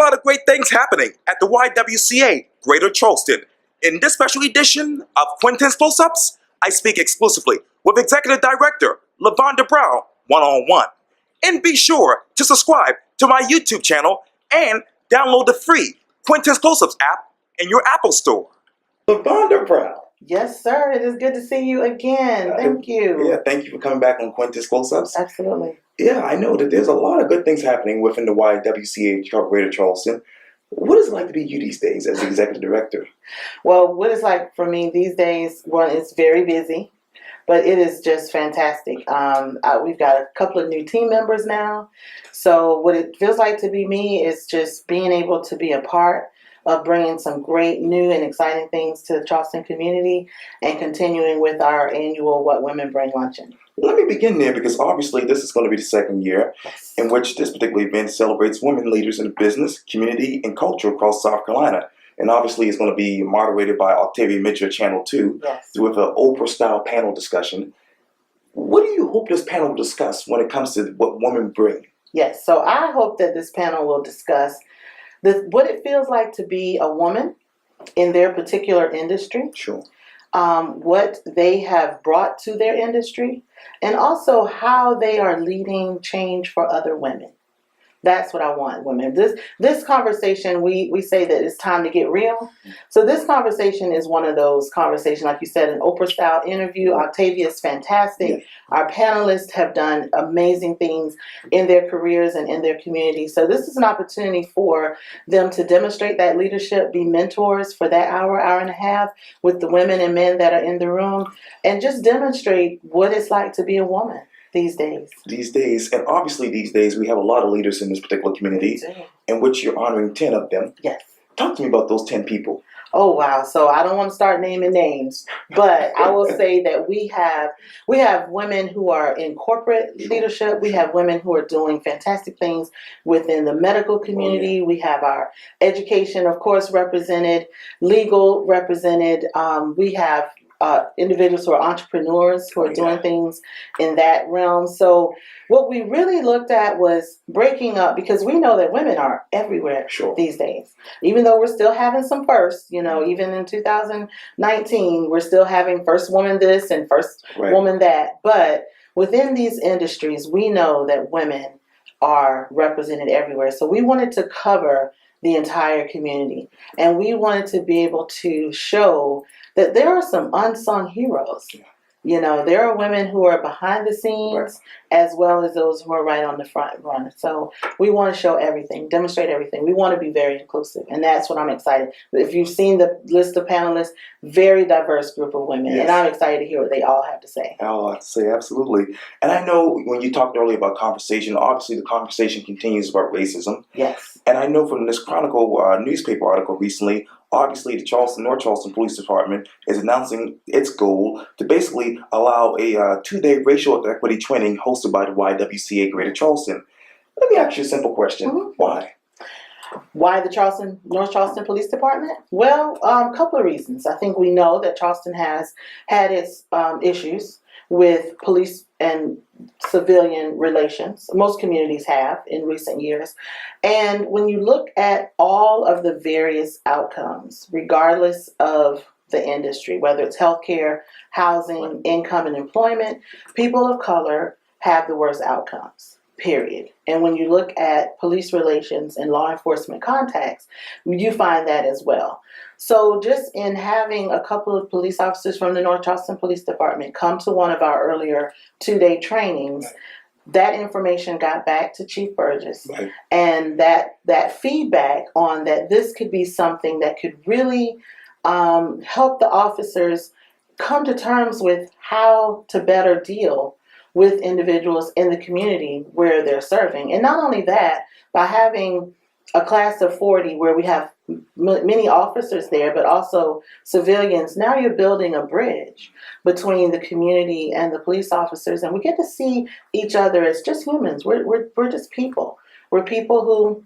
lot of great things happening at the YWCA Greater Charleston. In this special edition of Quintin's Close-Ups, I speak exclusively with Executive Director Lavanda Brown one-on-one. And be sure to subscribe to my YouTube channel and download the free Quintin's Close-Ups app in your Apple Store. Lavanda Brown. Yes, sir. It is good to see you again. Thank you. Yeah, thank you for coming back on Quintin's Close-Ups. Absolutely. Yeah, I know that there's a lot of good things happening within the YWCA Greater Charleston. What is it like to be you these days as the Executive Director? Well, what it's like for me these days, well, it's very busy, but it is just fantastic. We've got a couple of new team members now. So what it feels like to be me is just being able to be a part of bringing some great new and exciting things to the Charleston community and continuing with our annual What Women Bring luncheon. Let me begin there because obviously this is going to be the second year in which this particular event celebrates women leaders in business, community, and culture across South Carolina. And obviously it's going to be moderated by Octavia Mitchell, Channel 2, with an Oprah-style panel discussion. What do you hope this panel will discuss when it comes to what women bring? Yes, so I hope that this panel will discuss what it feels like to be a woman in their particular industry. Sure. What they have brought to their industry, and also how they are leading change for other women. That's what I want, women. This conversation, we say that it's time to get real. So this conversation is one of those conversations, like you said, an Oprah-style interview. Octavia is fantastic. Yeah. Our panelists have done amazing things in their careers and in their community. So this is an opportunity for them to demonstrate that leadership, be mentors for that hour and a half with the women and men that are in the room, and just demonstrate what it's like to be a woman. These days, and obviously these days we have a lot of leaders in this particular community, in which you're honoring 10 of them. Yes. Talk to me about those 10 people. Oh wow! So I don't want to start naming names, but I will say that we have women who are in corporate leadership. We have women who are doing fantastic things within the medical community. We have our education, of course, represented, legal represented. We have individuals who are entrepreneurs who are doing things in that realm. So what we really looked at was breaking up, because we know that women are everywhere these days. Even though we're still having some firsts, even in 2019, we're still having first woman this and first woman that. But within these industries, we know that women are represented everywhere. So we wanted to cover the entire community. And we wanted to be able to show that there are some unsung heroes. There are women who are behind the scenes as well as those who are right on the front run. So we want to show everything, demonstrate everything. We want to be very inclusive, and that's what I'm excited. If you've seen the list of panelists, very diverse group of women, and I'm excited to hear what they all have to say. I'll have to say, absolutely. And I know when you talked earlier about conversation, obviously the conversation continues about racism. Yes. And I know from this Chronicle newspaper article recently, obviously the North Charleston Police Department is announcing its goal to basically allow a 2-day racial equity training hosted by the YWCA Greater Charleston. Let me ask you a simple question. Why? Why the North Charleston Police Department? Well, a couple of reasons. I think we know that Charleston has had its issues with police and civilian relations. Most communities have in recent years. And when you look at all of the various outcomes, regardless of the industry, whether it's healthcare, housing, income, and employment, people of color have the worst outcomes, period. And when you look at police relations and law enforcement contacts, you find that as well. So just in having a couple of police officers from the North Charleston Police Department come to one of our earlier 2-day trainings, that information got back to Chief Burgess. And that feedback on that this could be something that could really help the officers come to terms with how to better deal with individuals in the community where they're serving. And not only that, by having a class of 40 where we have many officers there, but also civilians, now you're building a bridge between the community and the police officers, and we get to see each other as just humans. We're just people. We're people who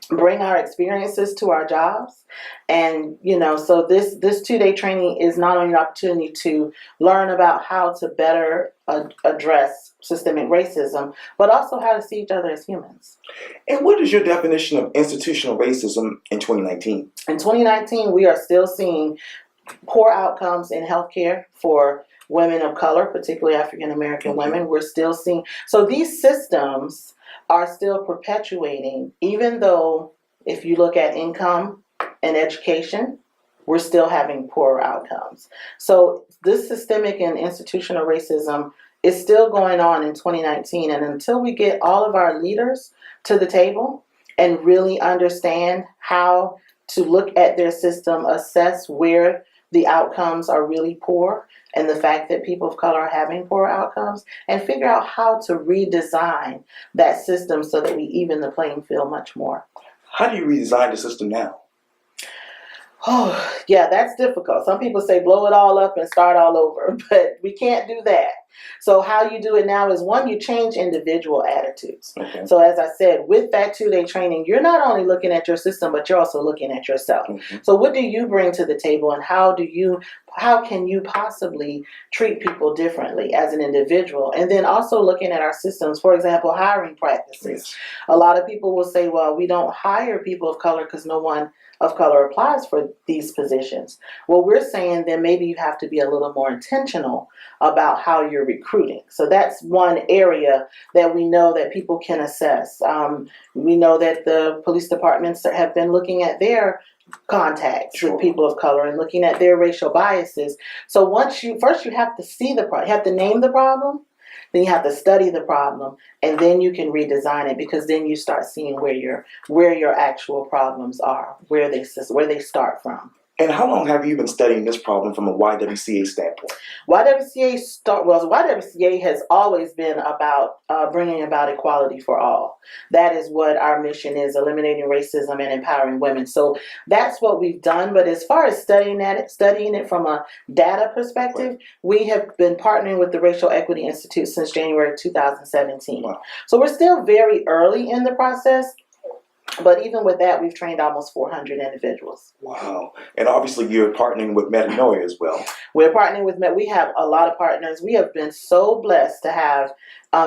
bring our experiences to our jobs. And so this 2-day training is not only an opportunity to learn about how to better address systemic racism, but also how to see each other as humans. And what is your definition of institutional racism in 2019? In 2019, we are still seeing poor outcomes in healthcare for women of color, particularly African American women. We're still seeing, so these systems are still perpetuating, even though if you look at income and education, we're still having poorer outcomes. So this systemic and institutional racism is still going on in 2019. And until we get all of our leaders to the table and really understand how to look at their system, assess where the outcomes are really poor, and the fact that people of color are having poor outcomes, and figure out how to redesign that system so that we even the playing field much more. How do you redesign the system now? Oh, yeah, that's difficult. Some people say blow it all up and start all over, but we can't do that. So how you do it now is, one, you change individual attitudes. Okay. So as I said, with that 2-day training, you're not only looking at your system, but you're also looking at yourself. So what do you bring to the table, and how can you possibly treat people differently as an individual? And then also looking at our systems, for example, hiring practices. Yes. A lot of people will say, well, we don't hire people of color because no one of color applies for these positions. Well, we're saying then maybe you have to be a little more intentional about how you're recruiting. So that's one area that we know that people can assess. We know that the police departments have been looking at their contacts with people of color and looking at their racial biases. So first you have to see the problem, you have to name the problem, then you have to study the problem, and then you can redesign it, because then you start seeing where your actual problems are, where they start from. And how long have you been studying this problem from a YWCA standpoint? YWCA has always been about bringing about equality for all. That is what our mission is: eliminating racism and empowering women. So that's what we've done. But as far as studying it from a data perspective, we have been partnering with the Racial Equity Institute since January 2017. Wow. So we're still very early in the process. But even with that, we've trained almost 400 individuals. Wow. And obviously you're partnering with Metanoia as well. We're partnering with we have a lot of partners. We have been so blessed to have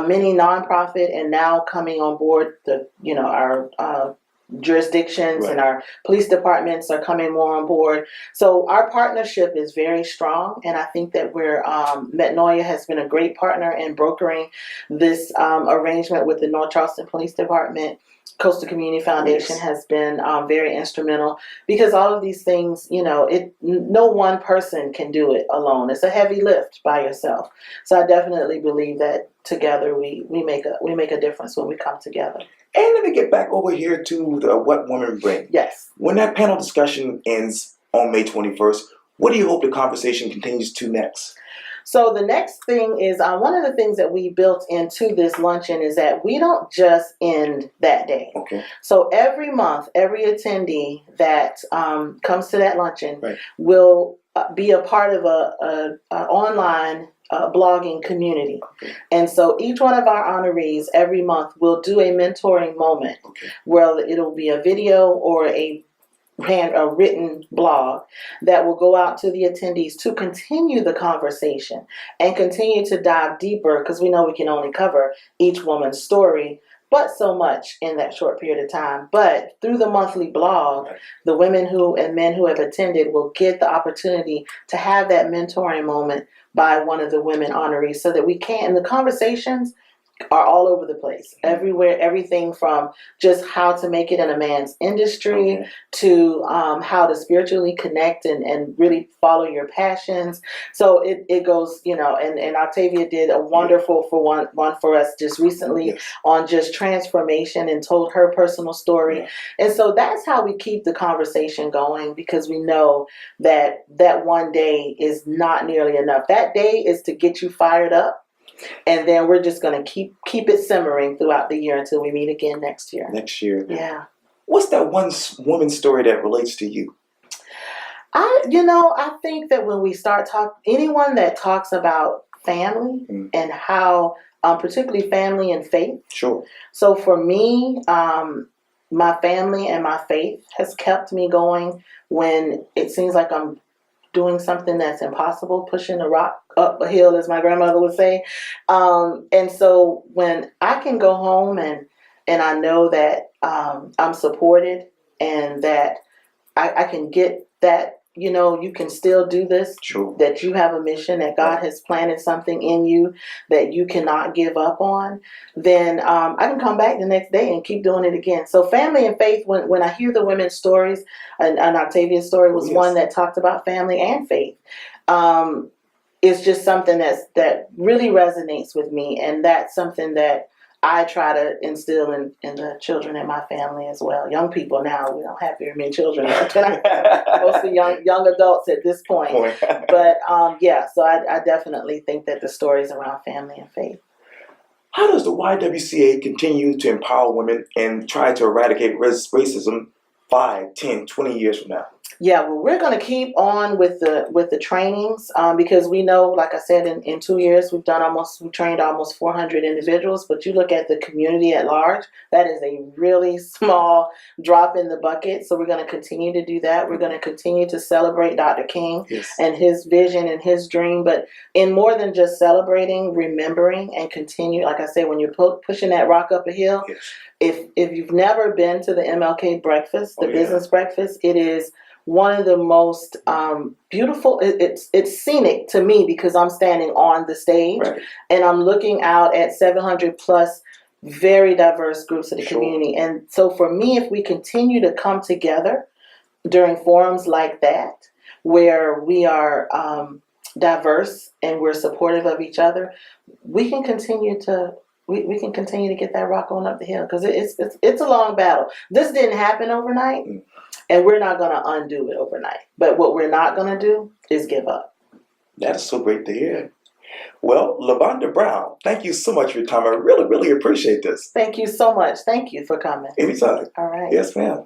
many nonprofit, and now coming on board our jurisdictions, and our police departments are coming more on board. So our partnership is very strong, and I think that Metanoia has been a great partner in brokering this arrangement with the North Charleston Police Department. Coastal Community Foundation has been very instrumental, because all of these things, no one person can do it alone. It's a heavy lift by yourself. So I definitely believe that together we make a difference when we come together. And let me get back over here to what women bring. Yes. When that panel discussion ends on May 21st, what do you hope the conversation continues to next? So the next thing is, one of the things that we built into this luncheon is that we don't just end that day. Okay. So every month, every attendee that comes to that luncheon will be a part of a online blogging community. Okay. And so each one of our honorees every month will do a mentoring moment where it'll be a video or a written blog that will go out to the attendees to continue the conversation and continue to dive deeper, because we know we can only cover each woman's story but so much in that short period of time. But through the monthly blog, the women and men who have attended will get the opportunity to have that mentoring moment by one of the women honorees, so that we can, and the conversations are all over the place, everywhere, everything from just how to make it in a man's industry to how to spiritually connect and really follow your passions. So it goes, and Octavia did a wonderful one for us just recently on just transformation, and told her personal story. And so that's how we keep the conversation going, because we know that one day is not nearly enough. That day is to get you fired up. And then we're just going to keep it simmering throughout the year until we meet again next year. Yeah. What's that one woman's story that relates to you? I think that when we start anyone that talks about family and how, particularly family and faith. Sure. So for me, my family and my faith has kept me going when it seems like I'm doing something that's impossible, pushing a rock up a hill, as my grandmother would say. And so when I can go home and I know that I'm supported and that I can get that, you can still do this, True. that you have a mission, that God has planted something in you that you cannot give up on, then I can come back the next day and keep doing it again. So family and faith, when I hear the women's stories, and Octavia's story was one that talked about family and faith, it's just something that really resonates with me, and that's something that I try to instill in the children in my family as well. Young people now, we don't have very many children, mostly young adults at this point. But so I definitely think that the stories around family and faith. How does the YWCA continue to empower women and try to eradicate racism 5, 10, 20 years from now? Yeah, well, we're going to keep on with the trainings because we know, like I said, in 2 years we trained almost 400 individuals. But you look at the community at large, that is a really small drop in the bucket. So we're going to continue to do that. We're going to continue to celebrate Dr. King and his vision and his dream. But in more than just celebrating, remembering and continue, like I said, when you're pushing that rock up a hill, if you've never been to the MLK breakfast, the business breakfast, it is one of the most beautiful. It's scenic to me because I'm standing on the stage and I'm looking out at 700 plus very diverse groups of the community. And so for me, if we continue to come together during forums like that, where we are diverse and we're supportive of each other, we can continue to get that rock on up the hill, because it's a long battle. This didn't happen overnight. And we're not going to undo it overnight. But what we're not going to do is give up. That is so great to hear. Well, Lavanda Brown, thank you so much for your time. I really, really appreciate this. Thank you so much. Thank you for coming. Anytime. All right. Yes, ma'am.